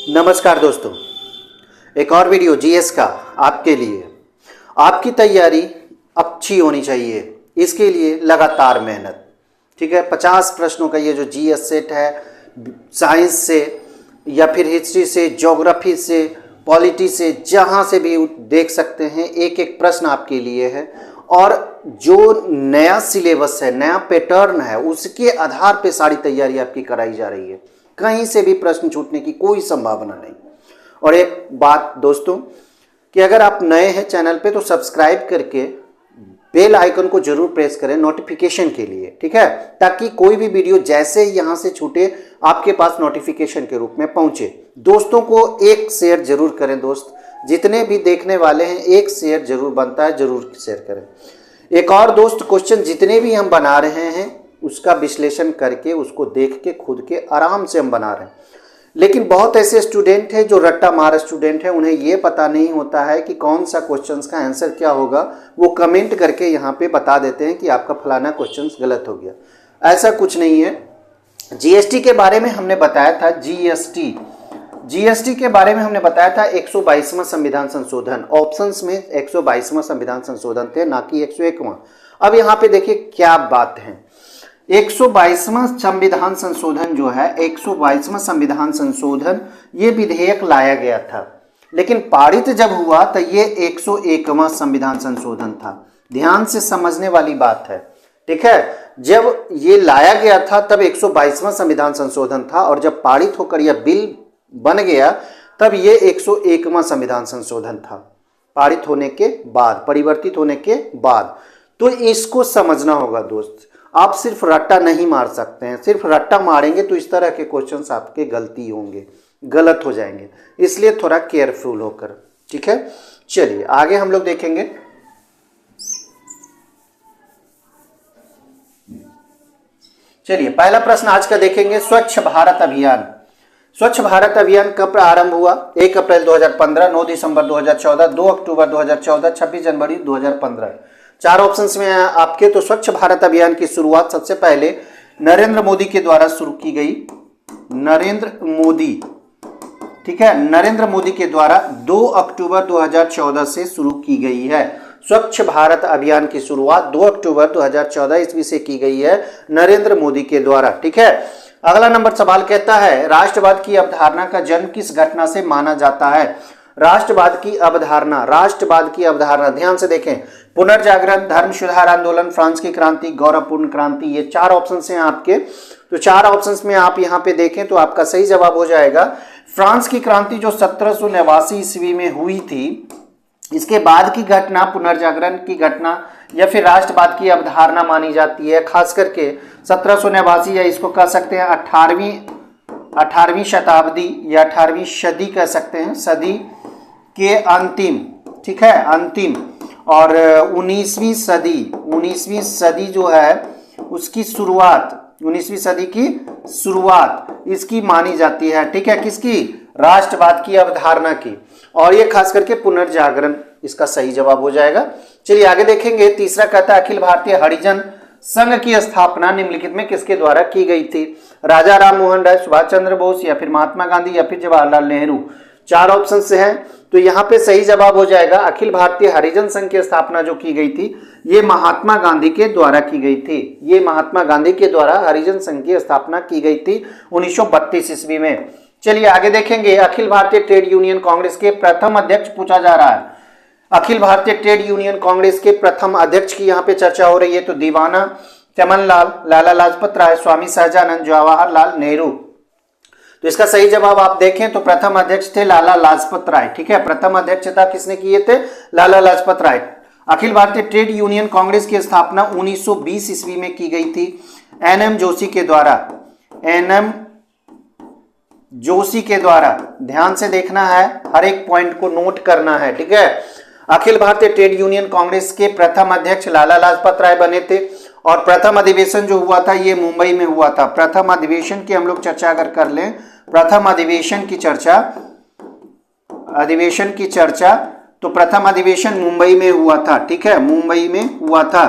नमस्कार दोस्तों, एक और वीडियो जीएस का आपके लिए। आपकी तैयारी अच्छी होनी चाहिए, इसके लिए लगातार मेहनत। ठीक है, 50 प्रश्नों का ये जो जीएस सेट है, साइंस से या फिर हिस्ट्री से, ज्योग्राफी से, पॉलिटी से, जहाँ से भी देख सकते हैं, एक एक प्रश्न आपके लिए है। और जो नया सिलेबस है, नया पैटर्न है, उसके आधार पे सारी तैयारी आपकी कराई जा रही है। कहीं से भी प्रश्न छूटने की कोई संभावना नहीं। और एक बात दोस्तों कि अगर आप नए हैं चैनल पे तो सब्सक्राइब करके बेल आइकन को जरूर प्रेस करें नोटिफिकेशन के लिए। ठीक है, ताकि कोई भी वीडियो जैसे ही यहाँ से छूटे आपके पास नोटिफिकेशन के रूप में पहुंचे। दोस्तों को एक शेयर जरूर करें। दोस्त जितने भी देखने वाले हैं, एक शेयर जरूर बनता है, जरूर शेयर करें। एक और दोस्त, क्वेश्चन जितने भी हम बना रहे हैं उसका विश्लेषण करके, उसको देख के खुद के आराम से हम बना रहे हैं। लेकिन बहुत ऐसे स्टूडेंट हैं जो रट्टा मार स्टूडेंट हैं, उन्हें ये पता नहीं होता है कि कौन सा क्वेश्चंस का आंसर क्या होगा। वो कमेंट करके यहाँ पे बता देते हैं कि आपका फलाना क्वेश्चंस गलत हो गया। ऐसा कुछ नहीं है। जीएसटी के बारे में हमने बताया था, जीएसटी के बारे में हमने बताया था 122वां संविधान संशोधन। ऑप्शंस में 122वां संविधान संशोधन थे, ना कि 101वां। अब यहाँ पे देखिए क्या बात है। 122वां संविधान संशोधन जो है, 122वां संविधान संशोधन, ये विधेयक लाया गया था, लेकिन पारित जब हुआ तो ये 101वां संविधान संशोधन था। ध्यान से समझने वाली बात है। ठीक है, जब ये लाया गया था तब 122वां संविधान संशोधन था, और जब पारित होकर यह बिल बन गया तब ये 101वां संविधान संशोधन था, पारित होने के बाद, परिवर्तित होने के बाद। तो इसको समझना होगा दोस्त। आप सिर्फ रट्टा नहीं मार सकते हैं। सिर्फ रट्टा मारेंगे तो इस तरह के क्वेश्चंस आपके गलती होंगे, गलत हो जाएंगे। इसलिए थोड़ा केयरफुल होकर। ठीक है, चलिए आगे हम लोग देखेंगे। चलिए पहला प्रश्न आज का देखेंगे। स्वच्छ भारत अभियान। स्वच्छ भारत अभियान कब आरंभ हुआ? 1 अप्रैल 2015, 9 दिसंबर 2014, 2 अक्टूबर 2014, 26 जनवरी 2015। चार ऑप्शंस में आपके। तो स्वच्छ भारत अभियान की शुरुआत सबसे पहले नरेंद्र मोदी के द्वारा शुरू की गई। नरेंद्र मोदी, ठीक है, नरेंद्र मोदी के द्वारा 2 अक्टूबर 2014 से शुरू की गई है। स्वच्छ भारत अभियान की शुरुआत 2 अक्टूबर 2014 ईस्वी से की गई है, नरेंद्र मोदी के द्वारा। ठीक है, अगला नंबर सवाल कहता है, राष्ट्रवाद की अवधारणा का जन्म किस घटना से माना जाता है? राष्ट्रवाद की अवधारणा, राष्ट्रवाद की अवधारणा, ध्यान से देखें। पुनर्जागरण, धर्म सुधार आंदोलन, फ्रांस की क्रांति, गौरवपूर्ण क्रांति, ये चार ऑप्शंस हैं आपके। तो चार ऑप्शंस में आप यहाँ पे देखें तो आपका सही जवाब हो जाएगा फ्रांस की क्रांति, जो 1789 ईस्वी में हुई थी। इसके बाद की घटना पुनर्जागरण की घटना या फिर राष्ट्रवाद की अवधारणा मानी जाती है, खास करके 1789, या इसको कह सकते हैं 18वीं शताब्दी या 18वीं सदी कह सकते हैं, सदी के अंतिम। ठीक है, अंतिम। और 19वीं सदी जो है उसकी शुरुआत, 19वीं सदी की शुरुआत इसकी मानी जाती है। ठीक है, किसकी? राष्ट्रवाद की अवधारणा की। और ये खास करके पुनर्जागरण इसका सही जवाब हो जाएगा। चलिए आगे देखेंगे। तीसरा कहता है, अखिल भारतीय हरिजन संघ की स्थापना निम्नलिखित में किसके द्वारा की गई थी? राजा राम मोहन राय, सुभाष चंद्र बोस, या फिर महात्मा गांधी, या फिर जवाहरलाल नेहरू। चार ऑप्शन से हैं, तो यहाँ पे सही जवाब हो जाएगा अखिल भारतीय हरिजन संघ की स्थापना जो की गई थी, ये महात्मा गांधी के द्वारा की गई थी। ये महात्मा गांधी के द्वारा हरिजन संघ की स्थापना की गई थी 1932 ईस्वी में। चलिए आगे देखेंगे। अखिल भारतीय ट्रेड यूनियन कांग्रेस के प्रथम अध्यक्ष पूछा जा रहा है। अखिल भारतीय ट्रेड यूनियन कांग्रेस के प्रथम अध्यक्ष की यहाँ पे चर्चा हो रही है। तो दीवाना चमनलाल, लाला लाजपत राय, स्वामी सहजानंद, जवाहरलाल नेहरू। तो इसका सही जवाब आप देखें तो प्रथम अध्यक्ष थे लाला लाजपत राय। ठीक है, प्रथम अध्यक्षता किसने किए थे? लाला लाजपत राय। अखिल भारतीय ट्रेड यूनियन कांग्रेस की स्थापना 1920 ईस्वी में की गई थी एनएम जोशी के द्वारा। एनएम जोशी के द्वारा। ध्यान से देखना है, हर एक पॉइंट को नोट करना है। ठीक है, अखिल भारतीय ट्रेड यूनियन कांग्रेस के प्रथम अध्यक्ष लाला लाजपत राय बने थे। और प्रथम अधिवेशन जो हुआ था ये मुंबई में हुआ था। प्रथम अधिवेशन की हम लोग चर्चा अगर कर लें, प्रथम अधिवेशन की चर्चा तो प्रथम अधिवेशन मुंबई में हुआ था। ठीक है, मुंबई में हुआ था।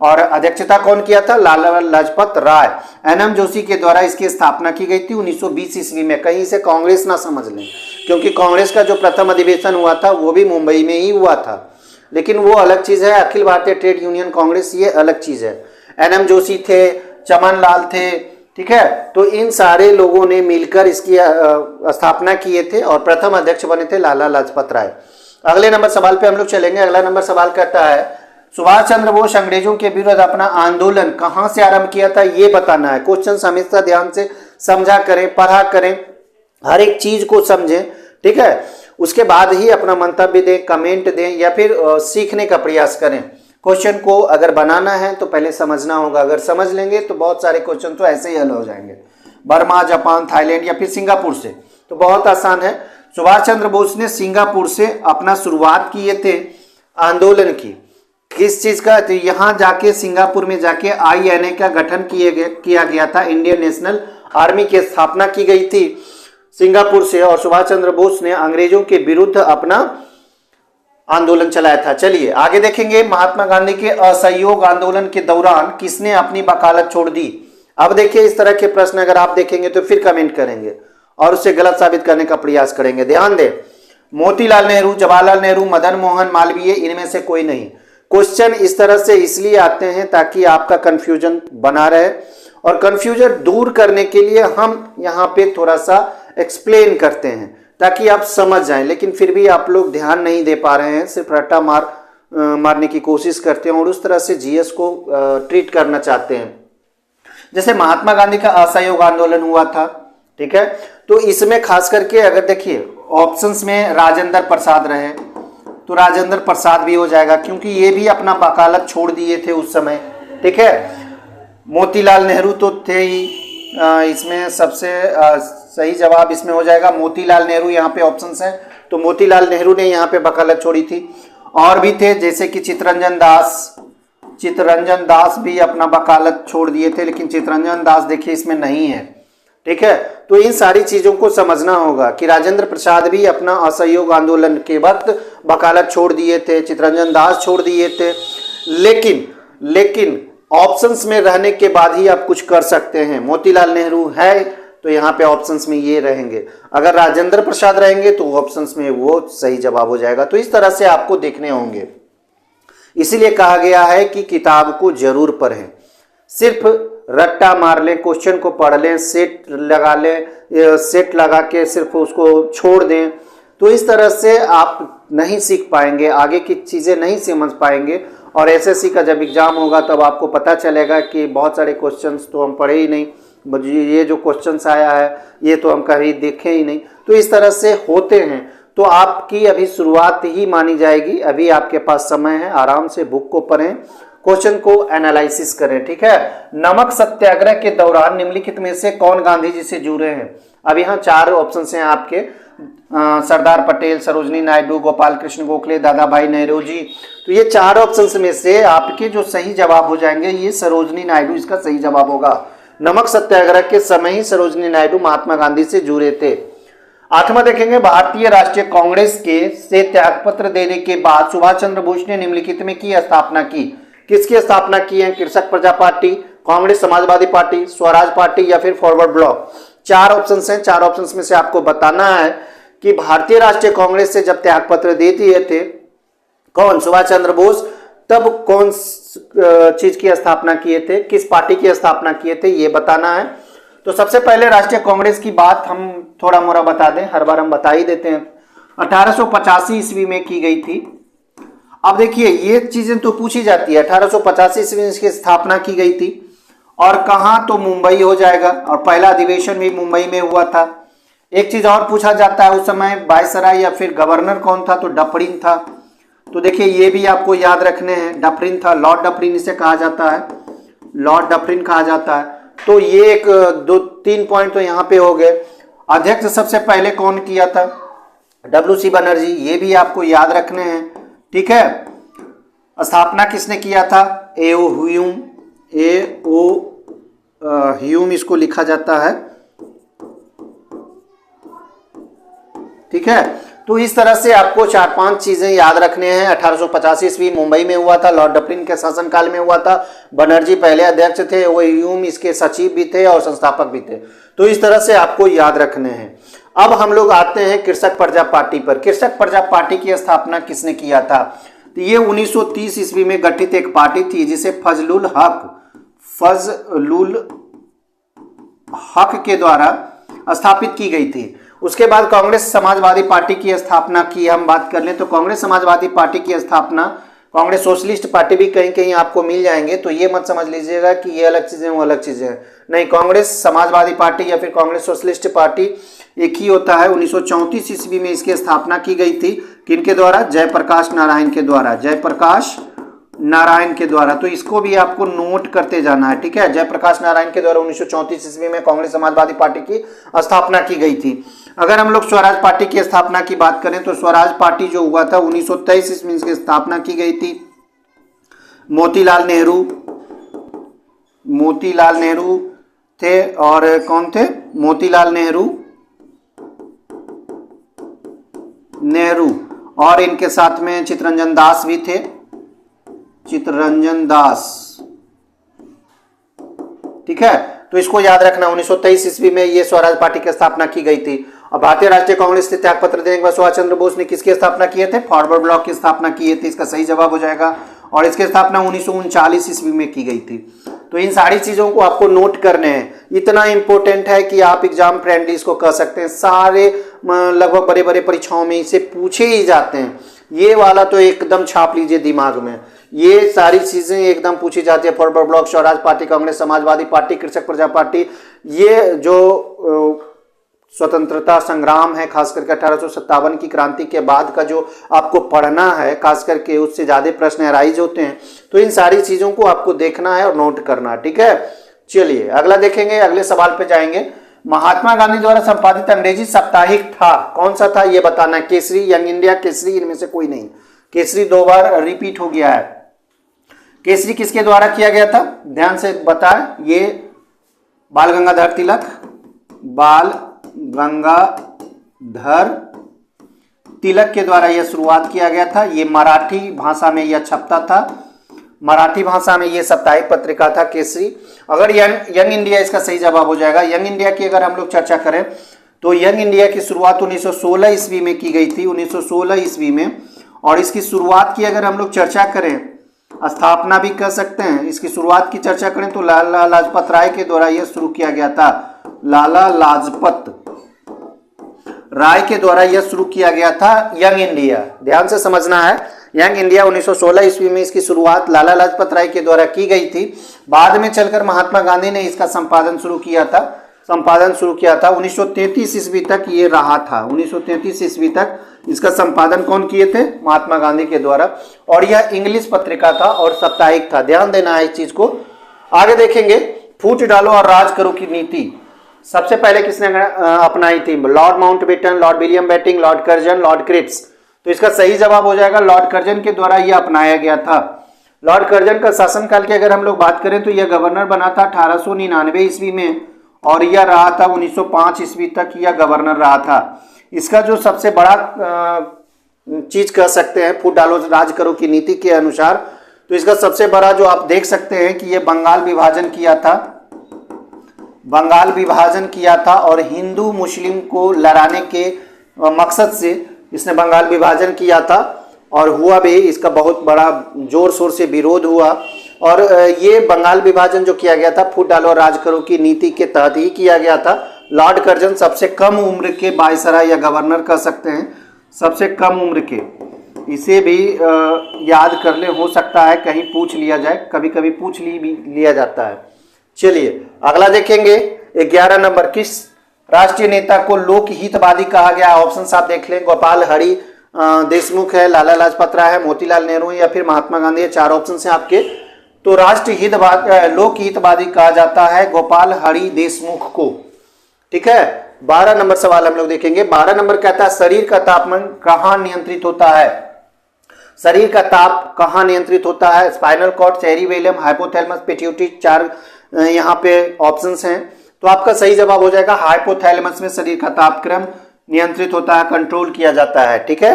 और अध्यक्षता कौन किया था? लाला लाजपत राय। एनएम जोशी के द्वारा इसकी स्थापना की गई थी 1920 ईस्वी में। कहीं से कांग्रेस ना समझ लें, क्योंकि कांग्रेस का जो प्रथम अधिवेशन हुआ था वो भी मुंबई में ही हुआ था, लेकिन वो अलग चीज है। अखिल भारतीय ट्रेड यूनियन कांग्रेस ये अलग चीज है। एनएम जोशी थे, चमन लाल थे, ठीक है। तो इन सारे लोगों ने मिलकर इसकी स्थापना किए थे और प्रथम अध्यक्ष बने थे लाला लाजपत राय। अगले नंबर सवाल पे हम लोग चलेंगे। अगला नंबर सवाल कहता है सुभाष चंद्र बोस अंग्रेजों के विरुद्ध अपना आंदोलन कहां से आरंभ किया था, ये बताना है। क्वेश्चन हमेशा ध्यान से समझा करें, पढ़ा करें, हर एक चीज को समझें, ठीक है। उसके बाद ही अपना मंतव्य दें, कमेंट दें या फिर सीखने का प्रयास करें। क्वेश्चन को अगर बनाना है तो पहले समझना होगा। अगर समझ लेंगे तो बहुत सारे क्वेश्चन तो ऐसे ही हल हो जाएंगे। बर्मा, जापान, थाईलैंड या फिर सिंगापुर से, तो बहुत आसान है। सुभाष चंद्र बोस ने सिंगापुर से अपना शुरुआत किए थे आंदोलन की। किस चीज का? तो यहाँ जाके सिंगापुर में जाके INA का गठन किया गया था। इंडियन नेशनल आर्मी की स्थापना की गई थी सिंगापुर से, और सुभाष चंद्र बोस ने अंग्रेजों के विरुद्ध अपना आंदोलन चलाया था। चलिए आगे देखेंगे। महात्मा गांधी के असहयोग आंदोलन के दौरान किसने अपनी वकालत छोड़ दी? अब देखिए, इस तरह के प्रश्न अगर आप देखेंगे तो फिर कमेंट करेंगे और उसे गलत साबित करने का प्रयास करेंगे। ध्यान दें, मोतीलाल नेहरू, जवाहरलाल नेहरू, मदन मोहन मालवीय, इनमें से कोई नहीं। क्वेश्चन इस तरह से इसलिए आते हैं ताकि आपका कंफ्यूजन बना रहे, और कंफ्यूजन दूर करने के लिए हम यहाँ पे थोड़ा सा एक्सप्लेन करते हैं ताकि आप समझ जाएं। लेकिन फिर भी आप लोग ध्यान नहीं दे पा रहे हैं, सिर्फ रट्टा मारने की कोशिश करते हैं और उस तरह से GS को ट्रीट करना चाहते हैं। जैसे महात्मा गांधी का असहयोग आंदोलन हुआ था, ठीक है, तो इसमें खास करके अगर देखिए ऑप्शंस में राजेंद्र प्रसाद रहे तो राजेंद्र प्रसाद भी हो जाएगा, क्योंकि ये भी अपना वकालत छोड़ दिए थे उस समय, ठीक है। मोतीलाल नेहरू तो थे ही, इसमें सबसे सही जवाब इसमें हो जाएगा मोतीलाल नेहरू। यहाँ पे ऑप्शंस हैं तो मोतीलाल नेहरू ने यहाँ पे वकालत छोड़ी थी। और भी थे जैसे कि चित्तरंजन दास भी अपना वकालत छोड़ दिए थे, लेकिन चित्तरंजन दास देखिए इसमें नहीं है, ठीक है। तो इन सारी चीजों को समझना होगा कि राजेंद्र प्रसाद भी अपना असहयोग आंदोलन के वक्त वकालत छोड़ दिए थे, चित्तरंजन दास छोड़ दिए थे, लेकिन ऑप्शंस में रहने के बाद ही आप कुछ कर सकते हैं। मोतीलाल नेहरू है तो यहाँ पे ऑप्शंस में ये रहेंगे, अगर राजेंद्र प्रसाद रहेंगे तो ऑप्शंस में वो सही जवाब हो जाएगा। तो इस तरह से आपको देखने होंगे, इसीलिए कहा गया है कि किताब को जरूर पढ़ें। सिर्फ रट्टा मार लें, क्वेश्चन को पढ़ लें, सेट लगा लें, सेट लगा के सिर्फ उसको छोड़ दें, तो इस तरह से आप नहीं सीख पाएंगे, आगे की चीज़ें नहीं समझ पाएंगे। और SSC का जब एग्जाम होगा तब आपको पता चलेगा कि बहुत सारे क्वेश्चंस तो हम पढ़े ही नहीं, ये जो क्वेश्चंस आया है ये तो हम कभी देखे ही नहीं। तो इस तरह से होते हैं। तो आपकी अभी शुरुआत ही मानी जाएगी, अभी आपके पास समय है, आराम से बुक को पढ़ें, क्वेश्चन को एनालिसिस करें, ठीक है। नमक सत्याग्रह के दौरान निम्नलिखित में से कौन गांधी जी से जुड़े हैं? अब यहाँ 4 ऑप्शन हैं आपके, सरदार पटेल, सरोजनी नायडू, गोपाल कृष्ण गोखले, दादा भाई नेहरू जी। तो ये 4 ऑप्शन में से आपके जो सही जवाब हो जाएंगे ये सरोजनी नायडू इसका सही जवाब होगा। नमक सत्याग्रह के समय ही सरोजनी नायडू महात्मा गांधी से जुड़े थे। 8वां देखेंगे, भारतीय राष्ट्रीय कांग्रेस से त्यागपत्र देने के बाद सुभाष चंद्र बोस ने निम्नलिखित में की स्थापना की? किसकी स्थापना की है? कृषक प्रजा party, Congress Samajwadi party, Swaraj party या फिर फॉरवर्ड ब्लॉक? 4 ऑप्शन हैं, 4 ऑप्शन में से आपको बताना है कि भारतीय राष्ट्रीय कांग्रेस से जब त्यागपत्र दे दिए थे कौन? सुभाष चंद्र बोस, तब कौन चीज की स्थापना किए थे, किस पार्टी की स्थापना किए थे, ये बताना है। तो सबसे पहले राष्ट्रीय कांग्रेस की बात हम थोड़ा मोड़ा बता दें, हर बार हम बता ही देते हैं। 1885 ईस्वी में की गई थी। अब देखिए ये चीजें तो पूछी जाती है, 1885 ईस्वी में इसकी स्थापना की गई थी और कहां? तो मुंबई हो जाएगा, और पहला अधिवेशन भी मुंबई में हुआ था। एक चीज और पूछा जाता है, उस समय वायसराय या फिर गवर्नर कौन था? तो डफरिन था। तो देखिए ये भी आपको याद रखने हैं, डफरिन था, लॉर्ड डफरिन इसे कहा जाता है, लॉर्ड डफरिन कहा जाता है। तो ये एक 2-3 पॉइंट तो यहाँ पे हो गए। अध्यक्ष सबसे पहले कौन किया था? WC बनर्जी, ये भी आपको याद रखने हैं, ठीक है। स्थापना किसने किया था? A.O. ह्यूम इसको लिखा जाता है, ठीक है। तो इस तरह से आपको 4-5 चीजें याद रखने हैं। 1885 ईस्वी मुंबई में हुआ था, लॉर्ड डफरिन के शासनकाल में हुआ था। बनर्जी पहले अध्यक्ष थे, वो ह्यूम इसके सचिव भी थे और संस्थापक भी थे। तो इस तरह से आपको याद रखने हैं। अब हम लोग आते हैं कृषक प्रजा पार्टी पर। कृषक प्रजा पार्टी की स्थापना किसने किया था? तो ये 1930 ईस्वी में गठित एक पार्टी थी जिसे फजलुल हक के द्वारा स्थापित की गई थी। उसके बाद कांग्रेस समाजवादी पार्टी की स्थापना की हम बात कर लें तो कांग्रेस समाजवादी पार्टी की स्थापना, कांग्रेस सोशलिस्ट पार्टी भी कहीं कहीं आपको मिल जाएंगे, तो ये मत समझ लीजिएगा कि ये अलग चीजें वो अलग चीजें हैं। नहीं, कांग्रेस समाजवादी पार्टी या फिर कांग्रेस सोशलिस्ट पार्टी एक ही होता है। 1934 ईस्वी में इसकी स्थापना की गई थी। किनके द्वारा? जयप्रकाश नारायण के द्वारा। जयप्रकाश नारायण के द्वारा। तो इसको भी आपको नोट करते जाना है, ठीक है। जयप्रकाश नारायण के द्वारा 1934 ईस्वी में कांग्रेस समाजवादी पार्टी की स्थापना की गई थी। अगर हम लोग स्वराज पार्टी की स्थापना की बात करें तो स्वराज पार्टी जो हुआ था 1923 ईस्वी में इसकी स्थापना की गई थी। मोतीलाल नेहरू थे, और कौन थे? मोतीलाल नेहरू और इनके साथ में चित्तरंजन दास भी थे। चित्तरंजन दास, ठीक है। तो इसको याद रखना। 1923 ईस्वी में ये स्वराज पार्टी की स्थापना की गई थी। और भारतीय राष्ट्रीय कांग्रेस के त्याग पत्र देने के बाद सुभाष चंद्र बोस ने किसकी स्थापना किए थे? फॉरवर्ड ब्लॉक की स्थापना किए थे। इसका सही जवाब हो जाएगा। और इसकी स्थापना 1939 ईस्वी में की गई थी। तो इन सारी चीजों को आपको नोट करने हैं। इतना इंपॉर्टेंट है कि आप एग्जाम फ्रेंडली इसको कर सकते हैं। सारे लगभग बड़े बड़े परीक्षाओं में इसे पूछे ही जाते हैं। ये वाला तो एकदम छाप लीजिए दिमाग में। ये सारी चीजें एकदम पूछी जाती है। Forward block, Swaraj party, Congress Samajwadi party, कृषक प्रजा पार्टी, ये जो स्वतंत्रता संग्राम है, खास करके 1857 की क्रांति के बाद का जो आपको पढ़ना है, खास करके उससे ज्यादा प्रश्न अराइज होते हैं। तो इन सारी चीजों को आपको देखना है और नोट करना है, ठीक है। चलिए अगला देखेंगे, अगले सवाल पे जाएंगे। महात्मा गांधी द्वारा संपादित अंग्रेजी साप्ताहिक था, कौन सा था ये बताना है। केसरी, यंग इंडिया, केसरी, इनमें से कोई नहीं। केसरी 2 बार रिपीट हो गया है। केसरी किसके द्वारा किया गया था? ध्यान से बताएं। ये बाल गंगाधर तिलक के द्वारा यह शुरुआत किया गया था। ये मराठी भाषा में यह छपता था। मराठी भाषा में यह साप्ताहिक पत्रिका था केसरी। अगर यंग इंडिया इसका सही जवाब हो जाएगा। यंग इंडिया की अगर हम लोग चर्चा करें तो यंग इंडिया की शुरुआत 1916 ईस्वी में की गई थी। 1916 ईस्वी में। और इसकी शुरुआत की अगर हम लोग चर्चा करें, स्थापना भी कर सकते हैं, इसकी शुरुआत की चर्चा करें तो लाला लाजपत राय के द्वारा यह शुरू किया गया था। लाला लाजपत राय के द्वारा यह शुरू किया गया था यंग इंडिया। ध्यान से समझना है। यंग इंडिया 1916 ईस्वी में इसकी शुरुआत लाला लाजपत राय के द्वारा की गई थी। बाद में चलकर महात्मा गांधी ने इसका संपादन शुरू किया था। 1933 ईस्वी तक ये रहा था। 1933 ईस्वी तक इसका संपादन कौन किए थे? महात्मा गांधी के द्वारा। और यह इंग्लिश पत्रिका था और साप्ताहिक था। ध्यान देना है इस चीज को। आगे देखेंगे, फूट डालो और राज करो की नीति सबसे पहले किसने अपनाई थी? Lord Mountbatten, Lord William Bentinck, Lord Curzon, Lord Cripps. तो इसका सही जवाब हो जाएगा लॉर्ड कर्जन के द्वारा यह अपनाया गया था। लॉर्ड कर्जन का शासनकाल की अगर हम लोग बात करें तो यह गवर्नर बना था 1899 ईस्वी में और यह रहा था 1905 ईस्वी तक यह गवर्नर रहा था। इसका जो सबसे बड़ा चीज कह सकते हैं फूट डालो राज करो की नीति के अनुसार, तो इसका सबसे बड़ा जो आप देख सकते हैं कि यह बंगाल विभाजन किया था और हिंदू मुस्लिम को लड़ाने के मकसद से इसने बंगाल विभाजन किया था। और हुआ भी, इसका बहुत बड़ा जोर शोर से विरोध हुआ। और ये बंगाल विभाजन जो किया गया था फूट डालो राज करो की नीति के तहत ही किया गया था। लॉर्ड कर्जन सबसे कम उम्र के वायसराय या गवर्नर कह सकते हैं, सबसे कम उम्र के। इसे भी याद कर ले, हो सकता है कहीं पूछ लिया जाए, कभी कभी पूछ लिया जाता है। चलिए अगला देखेंगे, 11 नंबर, किस राष्ट्रीय नेता को लोक हितवादी कहा गया? ऑप्शन आप देख लें। गोपाल हरि देशमुख है, लाला लाजपत राय है, मोतीलाल नेहरू है या फिर महात्मा गांधी है। 4 ऑप्शन है आपके। तो राष्ट्रीय हितवादी, लोक हितवादी कहा जाता है गोपाल हरि देशमुख को, ठीक है। 12 नंबर सवाल हम लोग देखेंगे। 12 नंबर कहता है शरीर का तापमान कहाँ नियंत्रित होता है? शरीर का ताप कहाँ नियंत्रित होता है? Spinal cord, cerebellum, hypothalamus, pituitary. 4 यहाँ पे ऑप्शंस हैं। तो आपका सही जवाब हो जाएगा हाइपोथैलेमस में शरीर का तापक्रम नियंत्रित होता है, कंट्रोल किया जाता है। ठीक है,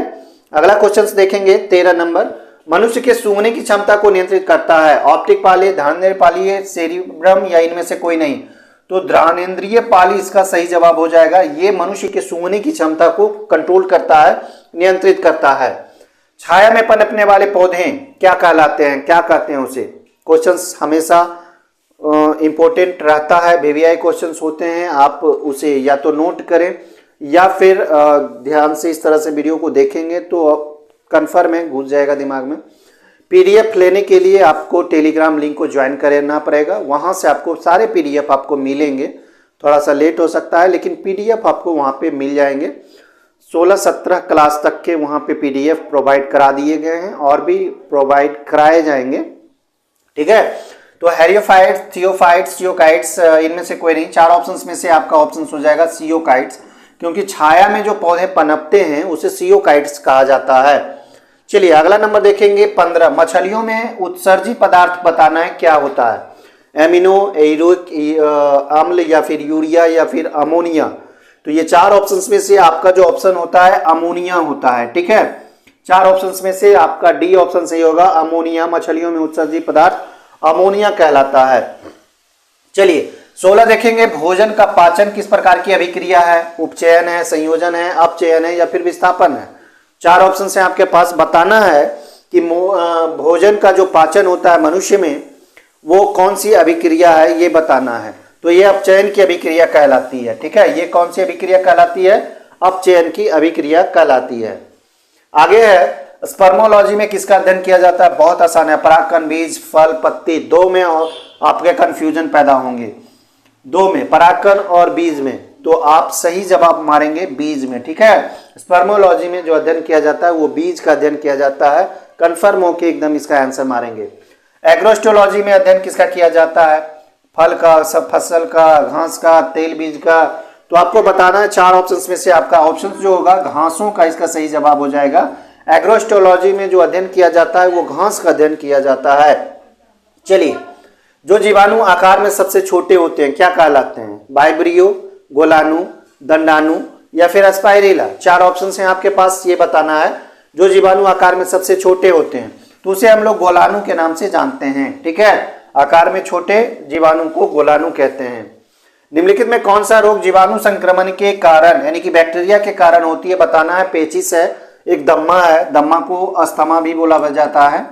अगला क्वेश्चन देखेंगे 13 नंबर। मनुष्य के सूंघने की क्षमता को नियंत्रित करता है ऑप्टिक पाली, घ्राणेंद्रिय पाली, सेरिब्रम या इनमें से कोई नहीं? तो घ्राणेंद्रिय पाली इसका सही जवाब हो जाएगा। ये मनुष्य के सूंघने की क्षमता को कंट्रोल करता है, नियंत्रित करता है। छाया में पनपने वाले पौधे क्या कहलाते हैं, क्या कहते हैं उसे? क्वेश्चंस हमेशा इंपॉर्टेंट रहता है, वीवीआई क्वेश्चंस होते हैं, आप उसे या तो नोट करें या फिर ध्यान से इस तरह से वीडियो को देखेंगे तो कन्फर्म है, घुस जाएगा दिमाग में। पीडीएफ लेने के लिए आपको टेलीग्राम लिंक को ज्वाइन करना पड़ेगा, वहां से आपको सारे पीडीएफ आपको मिलेंगे। थोड़ा सा लेट हो सकता है लेकिन पीडीएफ आपको वहां पे मिल जाएंगे। 16-17 क्लास तक के वहां पे पीडीएफ प्रोवाइड करा दिए गए हैं और भी प्रोवाइड कराए जाएंगे। ठीक है, तो हेरियोफाइट्स, थियोफाइट्स, सियोकाइट्स, इनमें से कोई नहीं। 4 ऑप्शंस में से आपका ऑप्शन हो जाएगा सियोकाइट्स, क्योंकि छाया में जो पौधे पनपते हैं उसे सियोकाइट्स कहा जाता है। चलिए अगला नंबर देखेंगे 15। मछलियों में उत्सर्जी पदार्थ बताना है, क्या होता है? एमिनो, एरोइक अम्ल या फिर यूरिया या फिर अमोनिया? तो ये 4 ऑप्शंस में से आपका जो ऑप्शन होता है अमोनिया होता है। ठीक है, 4 ऑप्शंस में से आपका डी ऑप्शन सही होगा, अमोनिया। मछलियों में उत्सर्जी पदार्थ अमोनिया कहलाता है। चलिए 16 देखेंगे। भोजन का पाचन किस प्रकार की अभिक्रिया है? उपचयन है, संयोजन है, अपचयन है या फिर विस्थापन है? 4 ऑप्शन से आपके पास बताना है कि भोजन का जो पाचन होता है मनुष्य में वो कौन सी अभिक्रिया है, ये बताना है। तो ये अपचयन की अभिक्रिया कहलाती है। ठीक है, ये कौन सी अभिक्रिया कहलाती है? अपचयन की अभिक्रिया कहलाती है। आगे है स्पर्मोलॉजी में किसका अध्ययन किया जाता है? बहुत आसान है, परागकण, बीज, फल, पत्ती। 2 में आपके कंफ्यूजन पैदा होंगे, 2 में, परागकण और बीज में। तो आप सही जवाब मारेंगे बीज में। ठीक है, स्पर्मोलॉजी में जो अध्ययन किया जाता है वो बीज का अध्ययन किया जाता है। कंफर्म होके एकदम इसका आंसर मारेंगे। एग्रोस्टोलॉजी में अध्ययन किसका किया जाता है? फल का, सब फसल का, घास का, तेल बीज का। तो आपको बताना है 4 ऑप्शंस में से आपका ऑप्शन जो होगा घासों का इसका सही जवाब हो जाएगा। एग्रोस्टोलॉजी में जो अध्ययन किया जाता है वो घास का अध्ययन किया जाता है। चलिए, जो जीवाणु आकार में सबसे छोटे होते हैं क्या कहलाते हैं? वाइब्रियो, गोलाणु, दंडाणु या फिर स्पाइरेला? 4 ऑप्शन हैं आपके पास, ये बताना है। जो जीवाणु आकार में सबसे छोटे होते हैं तो उसे हम लोग गोलाणु के नाम से जानते हैं। ठीक है, आकार में छोटे जीवाणु को गोलाणु कहते हैं। निम्नलिखित में कौन सा रोग जीवाणु संक्रमण के कारण यानी कि बैक्टीरिया के कारण होती है? बताना है। पेचिस है, एक दम्मा है, दम्मा को अस्थमा भी बोला जाता है,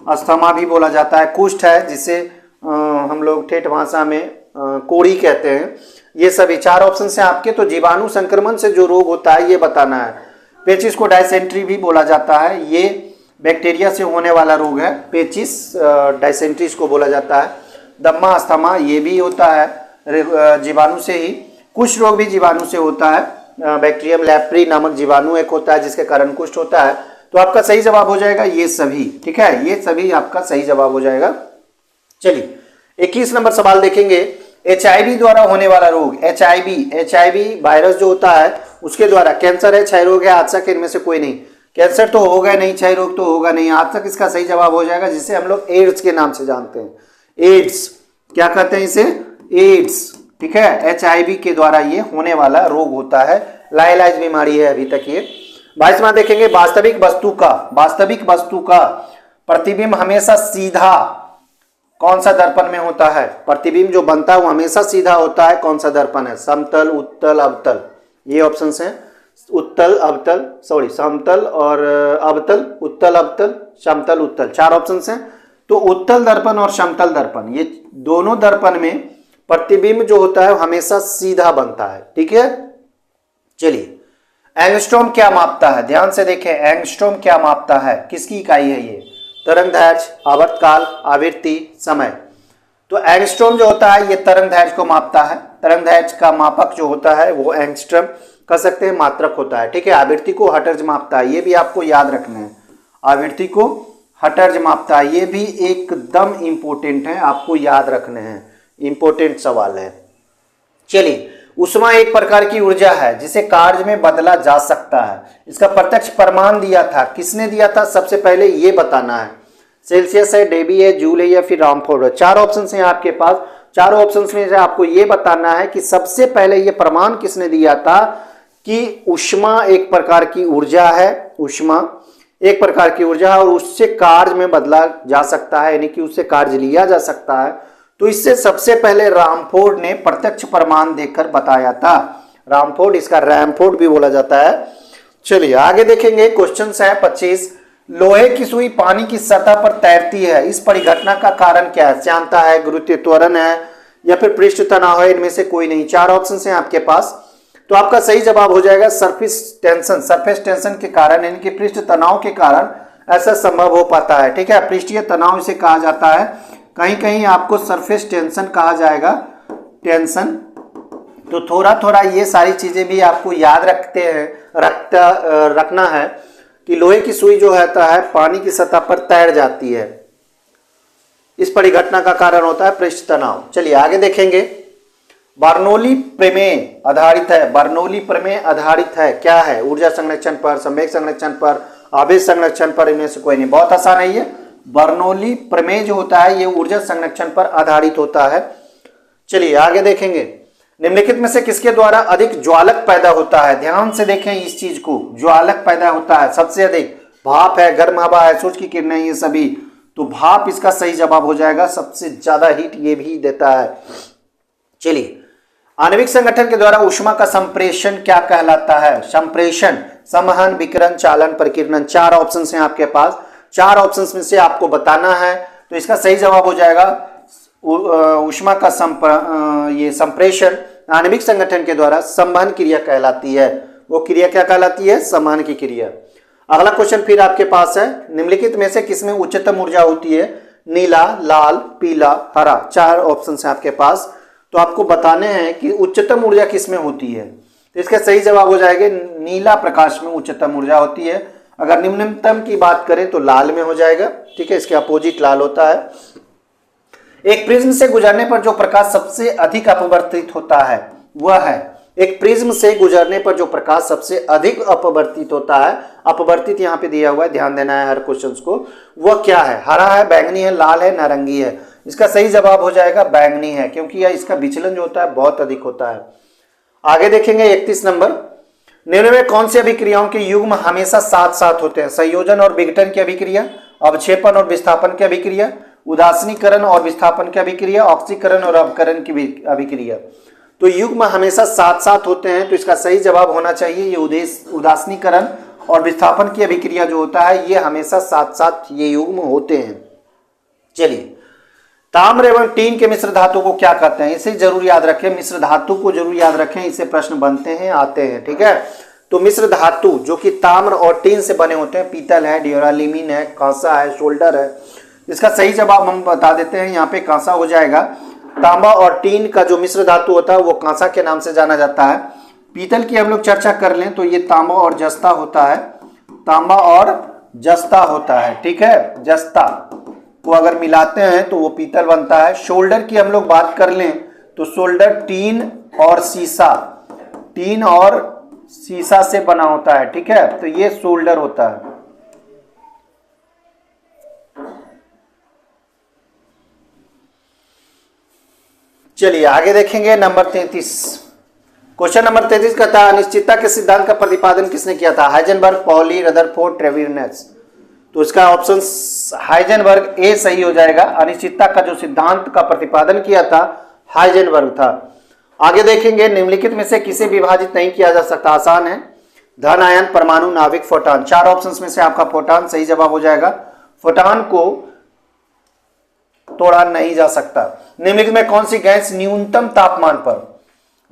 अस्थमा भी बोला जाता है। कुष्ठ है जिसे हम लोग ठेठ भाषा में कोड़ी कहते हैं। ये सभी 4 ऑप्शन हैं आपके। तो जीवाणु संक्रमण से जो रोग होता है ये बताना है। पेचिस को डायसेंट्री भी बोला जाता है, ये बैक्टीरिया से होने वाला रोग है। पेचिस डायसेंट्री को बोला जाता है। दम्मा, अस्थमा ये भी होता है जीवाणु से ही। कुष्ठ रोग भी जीवाणु से होता है, बैक्टीरियम लैप्री नामक जीवाणु एक होता है जिसके कारण कुष्ठ होता है। तो आपका सही जवाब हो जाएगा ये सभी। ठीक है, ये सभी आपका सही जवाब हो जाएगा। चलिए 21 नंबर सवाल देखेंगे। HIV द्वारा होने वाला रोग, HIV वायरस जो होता है उसके द्वारा, कैंसर है, क्षय रोग है, आंतक, इनमें से कोई नहीं। कैंसर तो होगा नहीं, क्षय रोग तो होगा नहीं, आंतक इसका सही जवाब हो जाएगा, जिसे हम लोग एड्स के नाम से जानते हैं। एड्स क्या कहते हैं इसे? एड्स। ठीक है, HIV के द्वारा ये होने वाला रोग होता है, लाइलाज बीमारी है अभी तक ये। 22वां देखेंगे। वास्तविक वस्तु का प्रतिबिंब हमेशा सीधा कौन सा दर्पण में होता है? प्रतिबिंब जो बनता है वो हमेशा सीधा होता है, कौन सा दर्पण है? समतल, उत्तल, अवतल। ये ऑप्शन हैं, उत्तल, अवतल, सॉरी समतल और अवतल, उत्तल, अवतल, समतल, उत्तल। 4 ऑप्शन हैं। तो उत्तल दर्पण और समतल दर्पण, ये दोनों दर्पण में प्रतिबिंब जो होता है हमेशा सीधा बनता है। ठीक है, चलिए एंगस्ट्रॉम क्या मापता है? ध्यान से देखें, एंगस्ट्रॉम क्या मापता है, किसकी इकाई है ये? तरंगदैर्घ्य, आवर्तकाल, आवृत्ति, समय। तो एंगस्ट्रॉम जो होता है ये तरंगदैर्घ्य को मापता है। तरंगदैर्घ्य का मापक जो होता है वो एंगस्ट्रॉम कह सकते हैं, मात्रक होता है। ठीक है, आवृत्ति को हर्ट्ज मापता है, ये भी आपको याद रखना है। आवृत्ति को हर्ट्ज मापता है, ये भी एकदम इंपॉर्टेंट है, आपको याद रखने हैं, इंपॉर्टेंट सवाल है। चलिए, ऊष्मा एक प्रकार की ऊर्जा है जिसे कार्य में बदला जा सकता है। इसका प्रत्यक्ष प्रमाण दिया था, किसने दिया था? सबसे पहले ये बताना है। सेल्सियस है, डेबी है, जूल है या फिर रामफोर्ड है। 4 ऑप्शन हैं आपके पास। 4 ऑप्शन में से आपको ये बताना है कि सबसे पहले ये प्रमाण किसने दिया था कि ऊष्मा एक प्रकार की ऊर्जा है, ऊष्मा एक प्रकार की ऊर्जा है और उससे कार्य में बदला जा सकता है, यानी कि उससे कार्य लिया जा सकता है। तो इससे सबसे पहले रामफोर्ड ने प्रत्यक्ष प्रमाण देकर बताया था। रामफोर्ड, इसका रैमफोर्ड भी बोला जाता है। चलिए आगे देखेंगे। क्वेश्चन है 25, लोहे की सुई पानी की सतह पर तैरती है, इस परिघटना का कारण क्या है? श्यानता है, गुरुत्वीय त्वरण है, या फिर पृष्ठ तनाव है? इनमें से कोई नहीं। 4 ऑप्शन हैं आपके पास। तो आपका सही जवाब हो जाएगा सरफेस टेंशन। सरफेस टेंशन के कारण, यानी कि पृष्ठ तनाव के कारण ऐसा संभव हो पाता है। ठीक है, पृष्ठीय तनाव इसे कहा जाता है। कहीं कहीं आपको सरफेस टेंशन कहा जाएगा, टेंशन। तो थोड़ा थोड़ा ये सारी चीजें भी आपको याद रखना है कि लोहे की सुई जो होता है पानी की सतह पर तैर जाती है, इस परिघटना का कारण होता है पृष्ठ तनाव। चलिए आगे देखेंगे। बर्नौली प्रमेय आधारित है, बर्नौली प्रमेय आधारित है क्या है? ऊर्जा संरक्षण पर, संवेग संरक्षण पर, आवेश संरक्षण पर? इनमें से कोई नहीं। बहुत आसान है ये। बर्नौली प्रमेय जो होता है ये ऊर्जा संरक्षण पर आधारित होता है। चलिए आगे देखेंगे। निम्नलिखित में से किसके द्वारा अधिक ज्वालक पैदा होता है? ध्यान से देखें इस चीज को। ज्वालक पैदा होता है सबसे अधिक, भाप है, गर्म हवा है, सूर्य की किरणें, ये सभी। तो भाप इसका सही जवाब हो जाएगा। सबसे ज्यादा हीट ये भी देता है। चलिए, आणविक संगठन के द्वारा ऊष्मा का संप्रेषण क्या कहलाता है? संप्रेषण, संवहन, विकिरण, चालन, परिकीर्णन। 4 ऑप्शन हैं आपके पास। 4 ऑप्शन में से आपको बताना है। तो इसका सही जवाब हो जाएगा ऊष्मा का संप्रेषण आणविक संगठन के द्वारा संवहन क्रिया कहलाती है। वो क्रिया क्या कहलाती है? संवहन की क्रिया। अगला क्वेश्चन फिर आपके पास है, निम्नलिखित में से किसमें उच्चतम ऊर्जा होती है? नीला, लाल, पीला, हरा। 4 ऑप्शन है आपके पास। तो आपको बताने हैं कि उच्चतम ऊर्जा किसमें होती है। तो इसका सही जवाब हो जाएगा नीला प्रकाश में उच्चतम ऊर्जा होती है। अगर निम्नतम की बात करें तो लाल में हो जाएगा। ठीक है, इसके अपोजिट लाल होता है। एक प्रिज्म से गुजरने पर जो प्रकाश सबसे अधिक अपवर्तित होता है वह है, एक प्रिज्म से गुजरने पर जो प्रकाश सबसे अधिक अपवर्तित होता है, अपवर्तित यहाँ पे दिया हुआ है, ध्यान देना है हर क्वेश्चन को। वह क्या है? हरा है, बैंगनी है, लाल है, नारंगी है? इसका सही जवाब हो जाएगा बैंगनी है, क्योंकि यह इसका विचलन जो होता है बहुत अधिक होता है। आगे देखेंगे 31 नंबर। निम्न में कौन सी अभिक्रियाओं के युग्म हमेशा साथ साथ होते हैं? संयोजन और विघटन की अभिक्रिया, अवक्षेपण और विस्थापन की अभिक्रिया, उदासीनीकरण और विस्थापन की अभिक्रिया, ऑक्सीकरण और अवकरण की अभिक्रिया। तो युग्म हमेशा साथ साथ होते हैं। तो इसका सही जवाब होना चाहिए ये उदासीनीकरण और विस्थापन की अभिक्रिया जो होता है ये हमेशा साथ साथ ये युग्म होते हैं। चलिए, ताम्र एवं टीन के मिश्र धातु को क्या कहते हैं? इसे जरूर याद रखें, मिश्र धातु को जरूर याद रखें, इससे प्रश्न बनते हैं, आते हैं। ठीक है, तो मिश्र धातु जो कि ताम्र और टीन से बने होते हैं, पीतल है, ड्यूरालिमिन है, कांसा है, शोल्डर है। इसका सही जवाब हम बता देते हैं, यहाँ पे कांसा हो जाएगा। तांबा और टीन का जो मिश्र धातु होता है वो कांसा के नाम से जाना जाता है। पीतल की हम लोग चर्चा कर लें तो ये तांबा और जस्ता होता है, तांबा और जस्ता होता है। ठीक है, जस्ता को अगर मिलाते हैं तो वो पीतल बनता है। शोल्डर की हम लोग बात कर लें तो शोल्डर टीन और सीसा, टीन और सीसा से बना होता है। ठीक है, तो ये शोल्डर होता है। चलिए आगे देखेंगे नंबर 33। क्वेश्चन नंबर 33 कहता है अनिश्चितता के सिद्धांत का प्रतिपादन किसने किया था? हाइजेनबर्ग, पॉली, रदरफोर्ड, ट्रेविनस। तो इसका ऑप्शन हाइजेनबर्ग ए सही हो जाएगा। अनिश्चितता का जो सिद्धांत का प्रतिपादन किया था हाइजेनबर्ग था। आगे देखेंगे निम्नलिखित में से किसे विभाजित नहीं किया जा सकता? आसान है, धन आयन, परमाणु, नाभिक, फोटॉन। 4 ऑप्शंस में से आपका फोटॉन सही जवाब हो जाएगा। फोटॉन को तोड़ा नहीं जा सकता। निम्नलिखित में कौन सी गैस न्यूनतम तापमान पर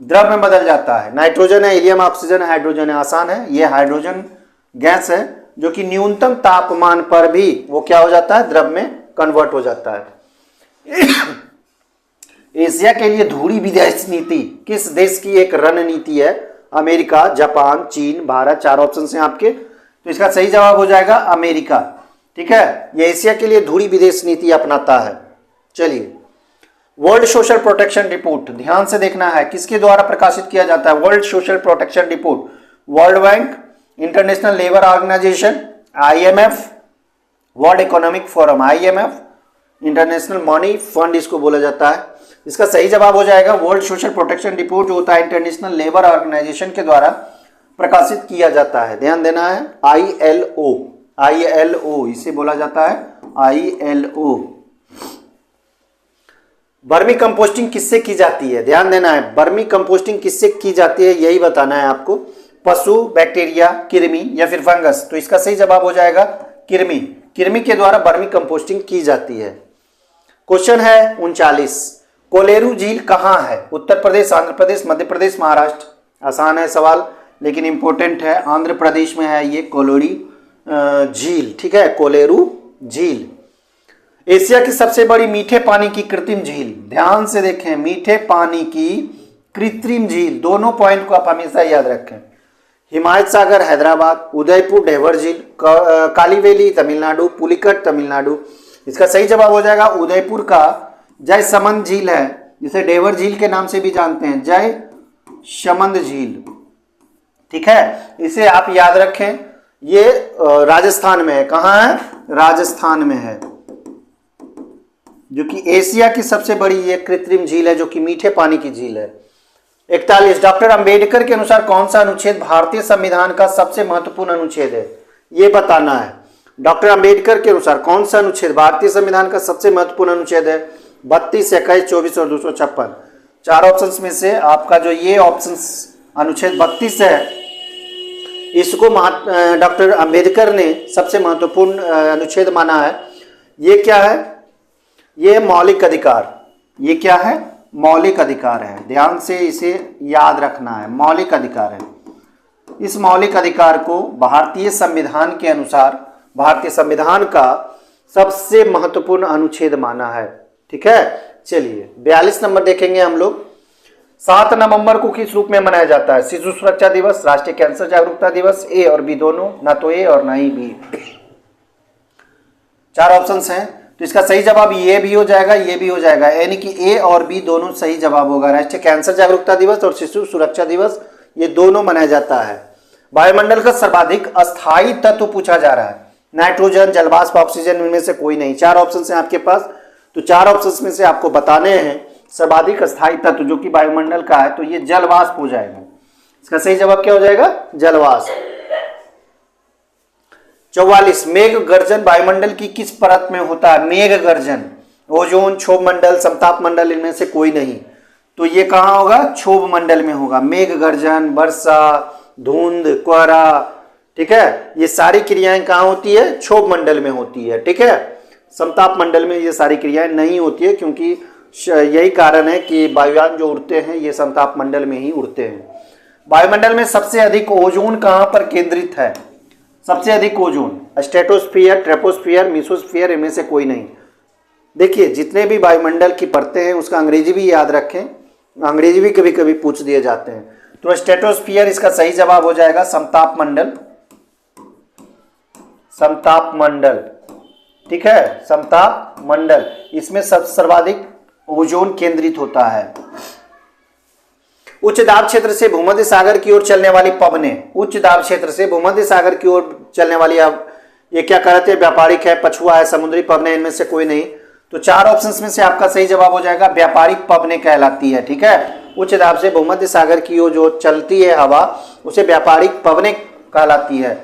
द्रव में बदल जाता है? नाइट्रोजन है, हीलियम, ऑक्सीजन है, हाइड्रोजन है। आसान है, ये हाइड्रोजन गैस है जो कि न्यूनतम तापमान पर भी वो क्या हो जाता है? द्रव में कन्वर्ट हो जाता है। एशिया के लिए धूरी विदेश नीति किस देश की एक रणनीति है? अमेरिका, जापान, चीन, भारत। 4 ऑप्शन हैं आपके। तो इसका सही जवाब हो जाएगा अमेरिका। ठीक है, ये एशिया के लिए धूरी विदेश नीति अपनाता है। चलिए, वर्ल्ड सोशल प्रोटेक्शन रिपोर्ट ध्यान से देखना है, किसके द्वारा प्रकाशित किया जाता है? World Social Protection Report, World Bank, International Labour Organisation, IMF, World Economic Forum, IMF, International Money Fund इसको बोला जाता है। इसका सही जवाब हो जाएगा वर्ल्ड सोशल प्रोटेक्शन रिपोर्ट जो होता है इंटरनेशनल लेबर ऑर्गेनाइजेशन के द्वारा प्रकाशित किया जाता है, ध्यान देना है। ILO, ILO इसे बोला जाता है ILO। वर्मी कंपोस्टिंग किससे की जाती है, ध्यान देना है। वर्मी कंपोस्टिंग किससे की जाती है यही बताना है आपको। पशु, बैक्टीरिया, कृमि या फिर फंगस। तो इसका सही जवाब हो जाएगा कृमि। कृमि के द्वारा वर्मी कंपोस्टिंग की जाती है। क्वेश्चन है 39, कोलेरू झील कहाँ है? उत्तर प्रदेश, आंध्र प्रदेश, मध्य प्रदेश, महाराष्ट्र। आसान है सवाल लेकिन इंपॉर्टेंट है। आंध्र प्रदेश में है ये कोलेरू झील, ठीक है, कोलेरू झील। एशिया की सबसे बड़ी मीठे पानी की कृत्रिम झील, ध्यान से देखें, मीठे पानी की कृत्रिम झील, दोनों पॉइंट को आप हमेशा याद रखें। हिमायत सागर हैदराबाद, उदयपुर डेवर झील, कालीवेली तमिलनाडु, पुलिकट तमिलनाडु। इसका सही जवाब हो जाएगा उदयपुर का जयसमंद झील है, जिसे डेवर झील के नाम से भी जानते हैं, जयसमंद झील, ठीक है। इसे आप याद रखें। ये राजस्थान में है। कहाँ है? राजस्थान में है, जो कि एशिया की सबसे बड़ी ये कृत्रिम झील है, जो कि मीठे पानी की झील है। 41, डॉक्टर अंबेडकर के अनुसार कौन सा अनुच्छेद भारतीय संविधान का सबसे महत्वपूर्ण अनुच्छेद है? ये बताना है। डॉक्टर अंबेडकर के अनुसार कौन सा अनुच्छेद भारतीय संविधान का सबसे महत्वपूर्ण अनुच्छेद है? 32, 21, 24 और 256। चार ऑप्शंस में से आपका जो ये ऑप्शन अनुच्छेद 32 है, इसको डॉक्टर अंबेडकर ने सबसे महत्वपूर्ण अनुच्छेद माना है। ये क्या है? ये मौलिक अधिकार। ये क्या है? मौलिक अधिकार है। ध्यान से इसे याद रखना है, मौलिक अधिकार है। इस मौलिक अधिकार को भारतीय संविधान के अनुसार भारतीय संविधान का सबसे महत्वपूर्ण अनुच्छेद माना है, ठीक है। चलिए 42 नंबर देखेंगे हम लोग। 7 नवंबर को किस रूप में मनाया जाता है? शिशु सुरक्षा दिवस, राष्ट्रीय कैंसर जागरूकता दिवस, ए और बी दोनों, ना तो ए और ना ही बी। चार ऑप्शंस हैं, तो इसका सही जवाब ये भी हो जाएगा, ये भी हो जाएगा, यानी कि ए और बी दोनों सही जवाब होगा। राष्ट्रीय कैंसर जागरूकता दिवस और शिशु सुरक्षा दिवस ये दोनों मनाया जाता है। वायुमंडल का सर्वाधिक अस्थायी तत्व पूछा जा रहा है। नाइट्रोजन, जलवाष्प, ऑक्सीजन, इनमें से कोई नहीं। चार ऑप्शन है आपके पास, तो चार ऑप्शन में से आपको बताने हैं सर्वाधिक अस्थायी तत्व जो कि वायुमंडल का है, तो ये जलवाष्प हो जाएगा। इसका सही जवाब क्या हो जाएगा? जलवाष्प। 44, मेघ गर्जन वायुमंडल की किस परत में होता है? मेघ गर्जन, ओजोन, क्षोभ मंडल, समताप मंडल, इनमें से कोई नहीं। तो ये कहाँ होगा? क्षोभ मंडल में होगा। मेघ गर्जन, वर्षा, धुंध, कोहरा, ठीक है, ये सारी क्रियाएं कहाँ होती है? क्षोभ मंडल में होती है, ठीक है। समताप मंडल में ये सारी क्रियाएं नहीं होती है, क्योंकि यही कारण है कि वायुयान जो उड़ते हैं ये समताप मंडल में ही उड़ते हैं। वायुमंडल में सबसे अधिक ओजोन कहाँ पर केंद्रित है? सबसे अधिक ओजोन स्ट्रेटोस्फीयर, ट्रोपोस्फीयर, मेसोस्फीयर, इनमें से कोई नहीं। देखिए जितने भी वायुमंडल की परतें हैं उसका अंग्रेजी भी याद रखें, अंग्रेजी भी कभी कभी पूछ दिए जाते हैं। तो स्ट्रेटोस्फीयर इसका सही जवाब हो जाएगा, समताप मंडल, समताप मंडल, ठीक है, समताप मंडल, इसमें सर्वाधिक ओजोन केंद्रित होता है। उच्च दाब क्षेत्र से भूमध्य सागर की ओर चलने वाली पवनें, उच्च दाब क्षेत्र से भूमध्य सागर की ओर चलने वाली, अब ये क्या कहते हैं? व्यापारिक है, पछुआ है, समुद्री पवनें, इनमें से कोई नहीं। तो चार ऑप्शंस में से आपका सही जवाब हो जाएगा व्यापारिक पवनें कहलाती है, ठीक है। उच्च दाब से भूमध्य सागर की ओर जो चलती है हवा उसे व्यापारिक पवनें कहलाती है।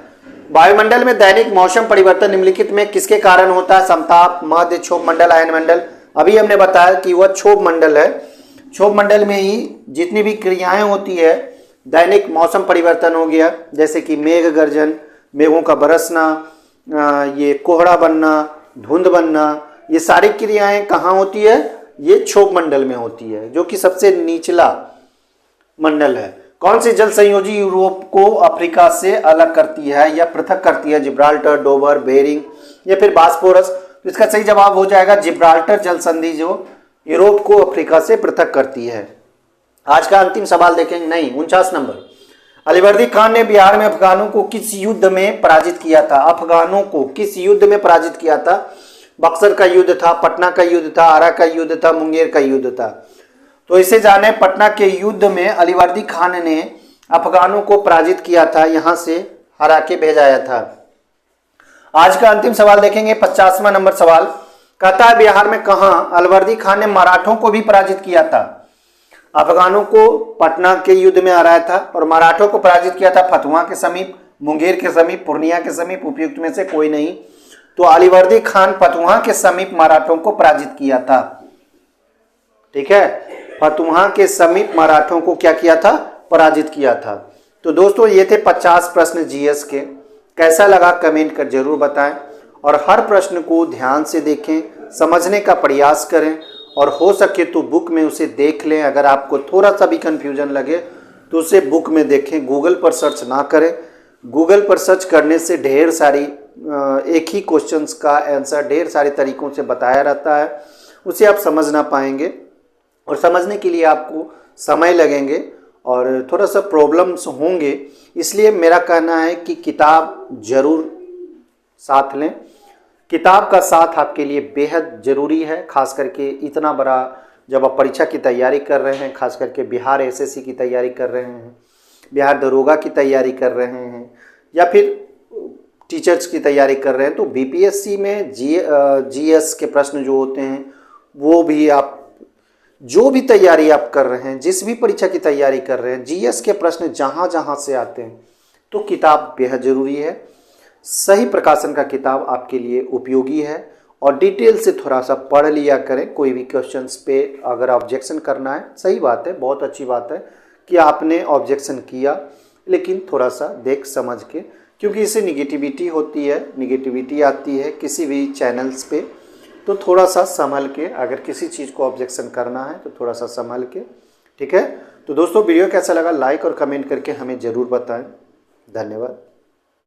वायुमंडल में दैनिक मौसम परिवर्तन निम्नलिखित में किसके कारण होता है? समताप, मध्य, क्षोभ मंडल, आयन मंडल। अभी हमने बताया कि वह क्षोभ मंडल है। क्षोभ मंडल में ही जितनी भी क्रियाएं होती है, दैनिक मौसम परिवर्तन हो गया, जैसे कि मेघ गर्जन, मेघों का बरसना, ये कोहरा बनना, धुंध बनना, ये सारी क्रियाएं कहाँ होती है? ये क्षोभ मंडल में होती है, जो कि सबसे निचला मंडल है। कौन सी जल संयोजी यूरोप को अफ्रीका से अलग करती है या पृथक करती है? जिब्राल्टर, डोवर, बेरिंग या फिर बास्फोरस। तो इसका सही जवाब हो जाएगा जिब्राल्टर जल संधि, जो यूरोप को अफ्रीका से पृथक करती है। आज का अंतिम सवाल देखेंगे, नहीं 49 नंबर। अलीवर्दी खान ने बिहार में अफगानों को किस युद्ध में पराजित किया था? अफगानों को किस युद्ध में पराजित किया था? बक्सर का युद्ध था, पटना का युद्ध था, आरा का युद्ध था, मुंगेर का युद्ध था। तो इसे जाने, पटना के युद्ध में अलीवर्दी खान ने अफगानों को पराजित किया था, यहां से हरा के भेजाया था। आज का अंतिम सवाल देखेंगे, 50वां नंबर सवाल कहता है बिहार में कहां अलीवर्दी खान ने मराठों को भी पराजित किया था? अफगानों को पटना के युद्ध में हराया था और मराठों को पराजित किया था फतुहा के समीप, मुंगेर के समीप, पूर्णिया के समीप, उपयुक्त में से कोई नहीं। तो अलीवर्दी खान फतुहा के समीप मराठों को पराजित किया था। ठीक है, फतुहा के समीप मराठों को क्या किया था? पराजित किया था। तो दोस्तों ये थे 50 प्रश्न जीएस के। कैसा लगा कमेंट कर जरूर बताएं और हर प्रश्न को ध्यान से देखें, समझने का प्रयास करें और हो सके तो बुक में उसे देख लें। अगर आपको थोड़ा सा भी कन्फ्यूजन लगे तो उसे बुक में देखें, गूगल पर सर्च ना करें। गूगल पर सर्च करने से ढेर सारी एक ही क्वेश्चंस का आंसर ढेर सारे तरीकों से बताया रहता है, उसे आप समझ ना पाएंगे और समझने के लिए आपको समय लगेंगे और थोड़ा सा प्रॉब्लम्स होंगे। इसलिए मेरा कहना है कि किताब जरूर साथ लें। किताब का साथ आपके लिए बेहद ज़रूरी है, खास करके इतना बड़ा जब आप परीक्षा की तैयारी कर रहे हैं, खास करके बिहार एसएससी की तैयारी कर रहे हैं, बिहार दरोगा की तैयारी कर रहे हैं या फिर टीचर्स की तैयारी कर रहे हैं। तो बीपीएससी में जीएस के प्रश्न जो होते हैं वो भी आप जो भी तैयारी आप कर रहे हैं, जिस भी परीक्षा की तैयारी कर रहे हैं, जीएस के प्रश्न जहाँ जहाँ से आते हैं तो किताब बेहद ज़रूरी है। सही प्रकाशन का किताब आपके लिए उपयोगी है और डिटेल से थोड़ा सा पढ़ लिया करें। कोई भी क्वेश्चंस पे अगर ऑब्जेक्शन करना है, सही बात है, बहुत अच्छी बात है कि आपने ऑब्जेक्शन किया, लेकिन थोड़ा सा देख समझ के, क्योंकि इससे निगेटिविटी होती है, निगेटिविटी आती है किसी भी चैनल्स पे। तो थोड़ा सा संभल के अगर किसी चीज़ को ऑब्जेक्शन करना है तो थोड़ा सा संभल के। ठीक है, तो दोस्तों वीडियो कैसा लगा लाइक और कमेंट करके हमें ज़रूर बताएं। धन्यवाद।